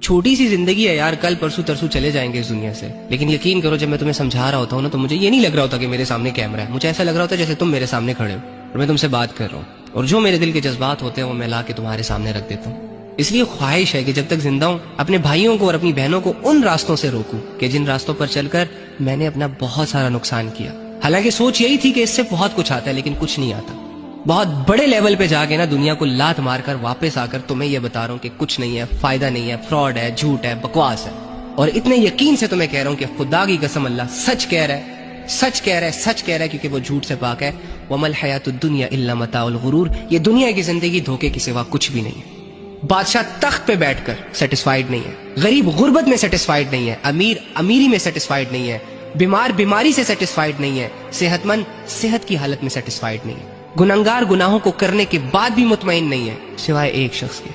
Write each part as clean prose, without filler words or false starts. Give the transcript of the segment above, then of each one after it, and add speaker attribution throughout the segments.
Speaker 1: छोटी सी जिंदगी है यार, कल परसों तरसों चले जाएंगे इस दुनिया से। लेकिन यकीन करो जब मैं तुम्हें समझा रहा होता हूँ ना, तो मुझे ये नहीं लग रहा होता कि मेरे सामने कैमरा है। मुझे ऐसा लग रहा होता है जैसे तुम मेरे सामने खड़े हो और मैं तुमसे बात कर रहा हूँ, और जो मेरे दिल के जज्बात होते हैं वो मैं ला के तुम्हारे सामने रख देता हूँ। इसलिए ख्वाहिश है कि जब तक जिंदा हूँ अपने भाइयों को और अपनी बहनों को उन रास्तों से रोकूं कि जिन रास्तों पर चलकर मैंने अपना बहुत सारा नुकसान किया। हालांकि सोच यही थी कि इससे बहुत कुछ आता है, लेकिन कुछ नहीं आता। बहुत बड़े लेवल पे जाके ना दुनिया को लात मारकर वापस आकर तुम्हें ये बता रहा हूँ कि कुछ नहीं है, फायदा नहीं है, फ्रॉड है, झूठ है, बकवास है। और इतने यकीन से तुम्हें कह रहा हूँ कि खुदा की कसम अल्लाह सच कह रहा है, सच कह रहा है, सच कह रहा है, क्योंकि वो झूठ से पाक है। वमल हयातुद दुनिया इल्ला मताउल गुरूर, ये दुनिया की जिंदगी धोखे के सिवा कुछ भी नहीं है। बादशाह तख्त पे बैठकर सेटिस्फाइड नहीं है, गरीब गुर्बत में सेटिस्फाइड नहीं है, अमीर अमीरी में सेटिस्फाइड नहीं है, बीमार बीमारी से सेटिस्फाइड नहीं है, सेहतमंद सेहत की हालत में सेटिस्फाइड नहीं है, गुनहगार गुनाहों को करने के बाद भी मुतमईन नहीं है, सिवाय एक शख्स के,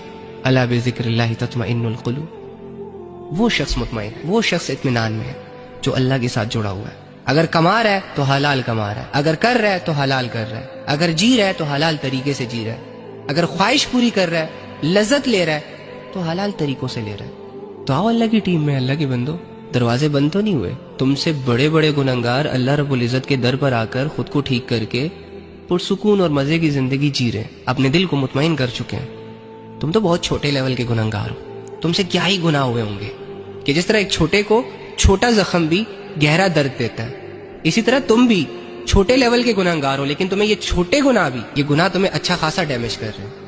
Speaker 1: अला बिज़िक्रिल्लाहि तत्मइन्नुल क़ुलूब। वो शख्स मुतमईन है, वो शख्स इत्मीनान में है जो अल्लाह के साथ जुड़ा हुआ है। अगर कमा रहा है तो हलाल कमा रहा है, अगर कर रहा है तो हलाल कर रहा है, अगर जी रहा है तो हलाल तरीके से जी रहा है, अगर ख्वाहिश पूरी कर रहा है, लज्जत ले रहा है तो हलाल तरीकों से ले रहा है। तो आओ अल्लाह की टीम में, अल्लाह के बंदो। दरवाजे बंद तो नहीं हुए। तुमसे बड़े बड़े गुनहगार अल्लाह रब्बुल इज्जत के दर पर आकर खुद को ठीक करके पुरसुकून और मजे की जिंदगी जी रहे, अपने दिल को मुतमईन कर चुके हैं। तुम तो बहुत छोटे लेवल के गुनहगार हो। तुमसे क्या ही गुनाह हुए होंगे कि जिस तरह एक छोटे को छोटा जख्म भी गहरा दर्द देता है, इसी तरह तुम भी छोटे लेवल के गुनहगार हो, लेकिन तुम्हें ये छोटे गुनाह भी, ये गुनाह तुम्हें अच्छा खासा डैमेज कर रहे हैं।